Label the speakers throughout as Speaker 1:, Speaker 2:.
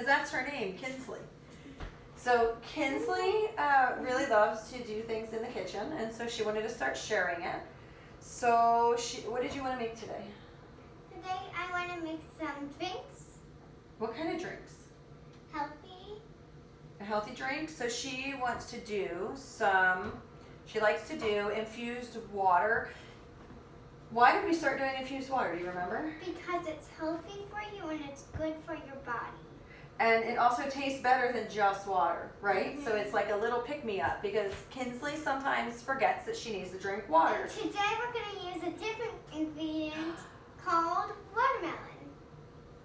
Speaker 1: because that's her name, Kinsley. So Kinsley really loves to do things in the kitchen, and so she wanted to start sharing it. So what did you want to make today?
Speaker 2: Today I want to make some drinks.
Speaker 1: What kind of drinks?
Speaker 2: Healthy.
Speaker 1: A healthy drink. So she wants to do she likes to do infused water. Why did we start doing infused water? Do you remember?
Speaker 2: Because it's healthy for you and it's good for your body.
Speaker 1: And it also tastes better than just water, right?
Speaker 2: Mm-hmm.
Speaker 1: So it's like a little pick-me-up because Kinsley sometimes forgets that she needs to drink water.
Speaker 2: And today we're going to use a different ingredient called watermelon.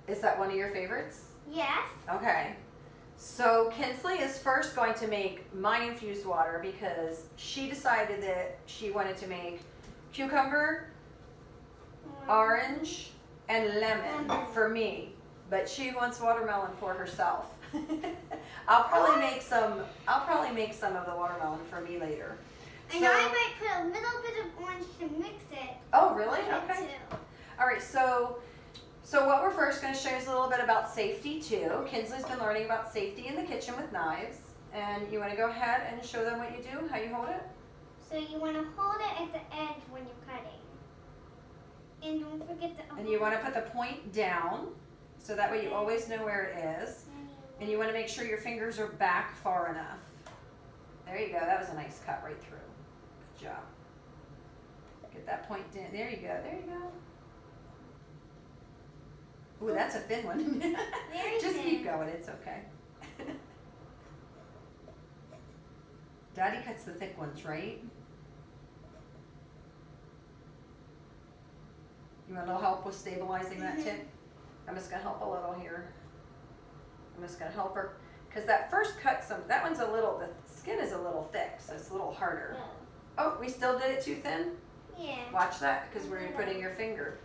Speaker 1: Is that one of your favorites?
Speaker 2: Yes.
Speaker 1: Okay. So Kinsley is first going to make my infused water because she decided that she wanted to make cucumber, orange, and lemon for me. But she wants watermelon for herself. I'll probably make some of the watermelon for me later.
Speaker 2: And I might put a little bit of orange to mix it.
Speaker 1: Oh, really?
Speaker 2: Too.
Speaker 1: Okay. All right. So what we're first going to show you is a little bit about safety too. Kinsley's been learning about safety in the kitchen with knives, and you want to go ahead and show them what you do, how you hold it.
Speaker 2: So you want to hold it at the edge when you're cutting, and don't forget to.
Speaker 1: And you want to put the point down. So that way you always know where it is. And you want to make sure your fingers are back far enough. There you go. That was a nice cut right through. Good job. Get that point down. There you go. There you go. Ooh, that's a thin one.
Speaker 2: Very
Speaker 1: Just
Speaker 2: thin.
Speaker 1: keep going. It's okay. Daddy cuts the thick ones, right? You want a little help with stabilizing that tip? I'm just going to help a little here. I'm just going to help her. Because that first cut, that one's the skin is a little thick, so it's a little harder. Oh, we still did it too thin?
Speaker 2: Yeah.
Speaker 1: Watch that, because we're putting your finger.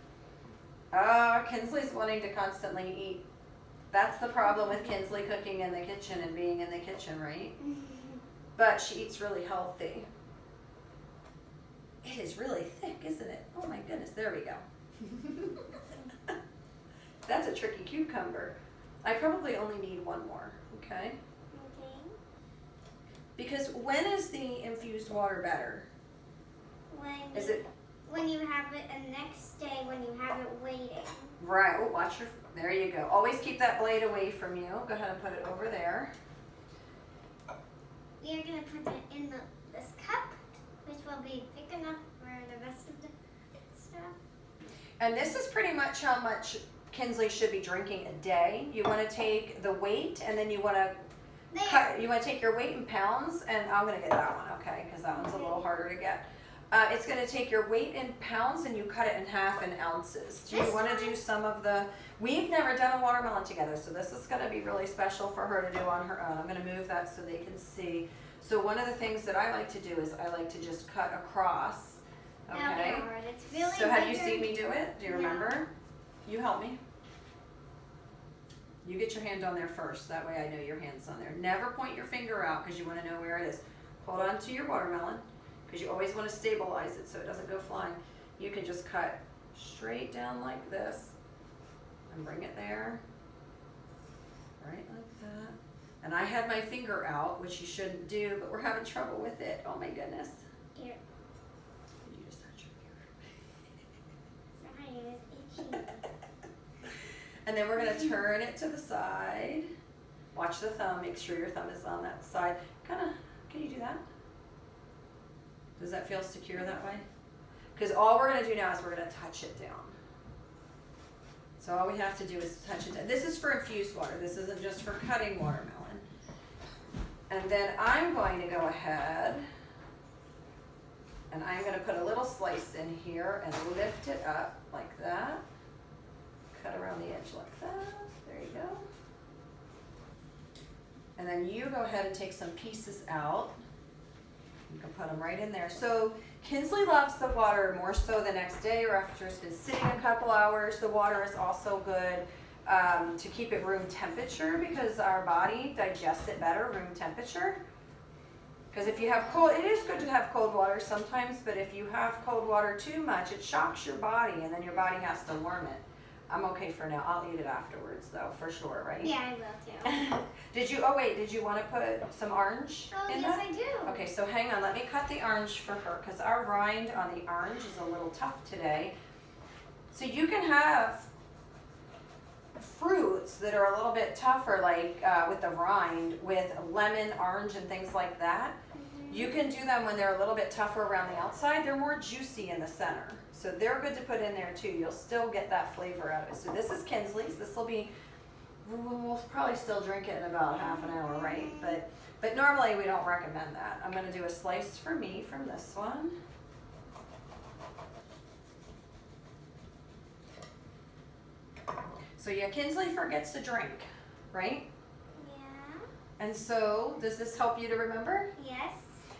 Speaker 1: Oh, Kinsley's wanting to constantly eat. That's the problem with Kinsley cooking in the kitchen and being in the kitchen, right? But she eats really healthy. It is really thick, isn't it? Oh my goodness, there we go. That's a tricky cucumber. I probably only need one more, okay?
Speaker 2: Okay.
Speaker 1: Because when is the infused water better?
Speaker 2: When you have it the next day when you have it waiting.
Speaker 1: Right, oh, watch there you go. Always keep that blade away from you. Go ahead and put it over there.
Speaker 2: We are going to put it in this cup, which will be thick enough for the rest of the stuff.
Speaker 1: And this is pretty much how much Kinsley should be drinking a day. You want to take the weight, and then you want to you want to take your weight in pounds, and I'm going to get that one, okay, because that one's a little harder to get. It's going to take your weight in pounds, and you cut it in half in ounces. Do you want to do some of we've never done a watermelon together, so this is going to be really special for her to do on her own. I'm going to move that so they can see. So one of the things that I like to do is I like to just cut across, okay?
Speaker 2: It's really
Speaker 1: So have you seen me do it? Do you remember? You help me. You get your hand on there first. That way I know your hand's on there. Never point your finger out because you want to know where it is. Hold on to your watermelon because you always want to stabilize it so it doesn't go flying. You can just cut straight down like this and bring it there. Right like that. And I had my finger out, which you shouldn't do, but we're having trouble with it. Oh my goodness.
Speaker 2: Here.
Speaker 1: Did you just touch your ear?
Speaker 2: Sorry, it's itchy.
Speaker 1: And then we're going to turn it to the side. Watch the thumb. Make sure your thumb is on that side. Can you do that? Does that feel secure that way? Because all we're going to do now is we're going to touch it down. So all we have to do is touch it down. This is for infused water. This isn't just for cutting watermelon. And then I'm going to go ahead and I'm going to put a little slice in here and lift it up like that. Cut around the edge like that. There you go. And then you go ahead and take some pieces out. You can put them right in there. So Kinsley loves the water more so the next day or after it's been sitting a couple hours. The water is also good to keep it room temperature because our body digests it better room temperature. Because if you have cold, it is good to have cold water sometimes, but if you have cold water too much, it shocks your body and then your body has to warm it. I'm okay for now. I'll eat it afterwards though, for sure, right?
Speaker 2: Yeah, I will too.
Speaker 1: Did you want to put some orange
Speaker 2: Oh,
Speaker 1: in
Speaker 2: yes,
Speaker 1: that?
Speaker 2: I do.
Speaker 1: Okay, so hang on, let me cut the orange for her because our rind on the orange is a little tough today. So you can have fruits that are a little bit tougher, like with the rind, with lemon, orange, and things like that. You can do them when they're a little bit tougher around the outside. They're more juicy in the center. So they're good to put in there too. You'll still get that flavor out of it. So this is Kinsley's. This will be, we'll probably still drink it in about half an hour, right? But normally we don't recommend that. I'm going to do a slice for me from this one. So yeah, Kinsley forgets to drink, right?
Speaker 2: Yeah.
Speaker 1: And so does this help you to remember?
Speaker 2: Yes.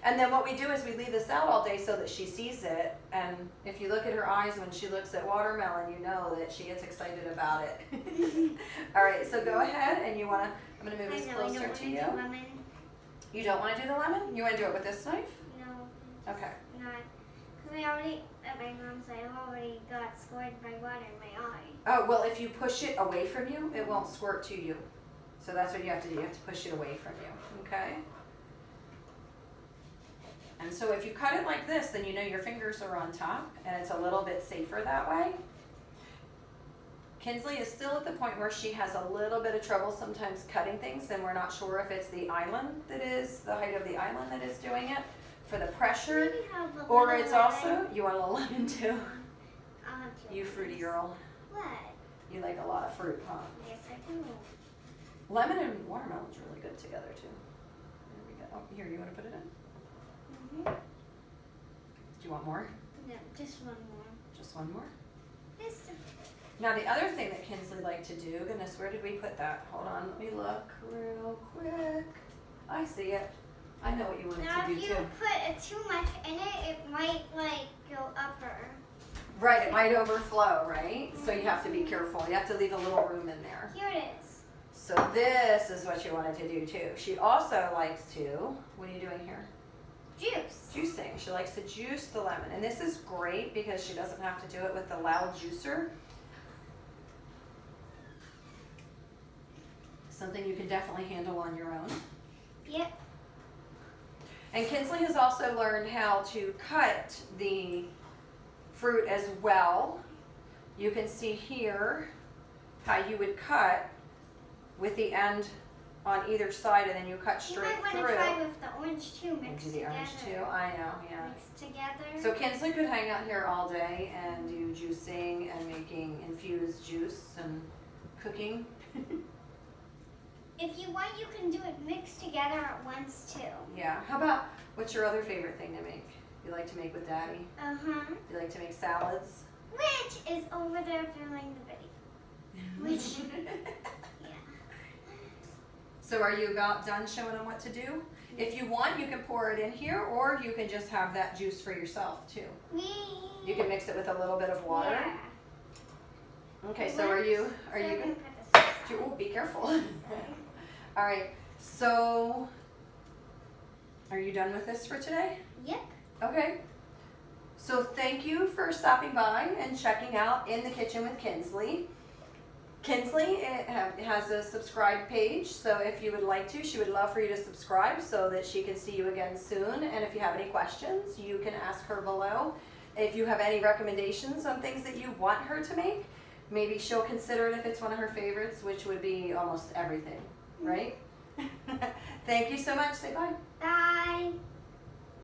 Speaker 1: And then what we do is we leave this out all day so that she sees it. And if you look at her eyes when she looks at watermelon, you know that she gets excited about it. All right, so go ahead and I'm going to move this closer to you.
Speaker 2: Lemon.
Speaker 1: You don't want to do the lemon? You want to do it with this knife?
Speaker 2: No.
Speaker 1: Okay.
Speaker 2: Not. Because at my mom's, I already got scored by water in my eye.
Speaker 1: Oh, well, if you push it away from you, it won't squirt to you. So that's what you have to do. You have to push it away from you, okay? And so if you cut it like this, then you know your fingers are on top, and it's a little bit safer that way. Kinsley is still at the point where she has a little bit of trouble sometimes cutting things, and we're not sure if it's the island that is, the height of the island that is doing it for the pressure,
Speaker 2: Maybe have a
Speaker 1: or
Speaker 2: little
Speaker 1: it's
Speaker 2: lemon.
Speaker 1: also, you want a little lemon too.
Speaker 2: I'll have to.
Speaker 1: You fruity girl.
Speaker 2: What?
Speaker 1: You like a lot of fruit, huh?
Speaker 2: Yes, I do.
Speaker 1: Lemon and watermelon's really good together too. There we go. Oh, here, you want to put it in?
Speaker 2: Mm-hmm.
Speaker 1: Do you want more?
Speaker 2: No, just one more.
Speaker 1: Just one more?
Speaker 2: Just a
Speaker 1: Now the other thing that Kinsley liked to do, goodness, where did we put that? Hold on, let me look real quick. I see it. I know what you wanted
Speaker 2: Now,
Speaker 1: to do
Speaker 2: if you
Speaker 1: too.
Speaker 2: put too much in it, it might go upper.
Speaker 1: Right, it might overflow, right? So you have to be careful. You have to leave a little room in there.
Speaker 2: Here it is.
Speaker 1: So this is what you wanted to do too. She also likes to, what are you doing here?
Speaker 2: Juice.
Speaker 1: Juicing. She likes to juice the lemon. And this is great because she doesn't have to do it with the loud juicer. Something you can definitely handle on your own.
Speaker 2: Yep.
Speaker 1: And Kinsley has also learned how to cut the fruit as well. You can see here how you would cut with the end on either side, and then you cut
Speaker 2: You
Speaker 1: straight
Speaker 2: might want
Speaker 1: through.
Speaker 2: to try with the orange too, mixed
Speaker 1: Do the
Speaker 2: together.
Speaker 1: orange too. I know, yeah.
Speaker 2: Mixed together.
Speaker 1: So Kinsley could hang out here all day and do juicing and making infused juice and cooking.
Speaker 2: If you want, you can do it mixed together at once too.
Speaker 1: Yeah. How about, what's your other favorite thing to make? You like to make with Daddy?
Speaker 2: Uh-huh.
Speaker 1: You like to make salads?
Speaker 2: Which is over there filming the video. Which, yeah.
Speaker 1: So are you about done showing them what to do? If you want, you can pour it in here, or you can just have that juice for yourself too. You can mix it with a little bit of water.
Speaker 2: Yeah.
Speaker 1: Okay, so are you
Speaker 2: So I'm
Speaker 1: good?
Speaker 2: gonna put this
Speaker 1: Oh, be careful. All right, so are you done with this for today?
Speaker 2: Yep.
Speaker 1: Okay. So thank you for stopping by and checking out In the Kitchen with Kinsley. Kinsley has a subscribe page, so if you would like to, she would love for you to subscribe so that she can see you again soon. And if you have any questions, you can ask her below. If you have any recommendations on things that you want her to make, maybe she'll consider it if it's one of her favorites, which would be almost everything, right? Thank you so much. Say bye.
Speaker 2: Bye.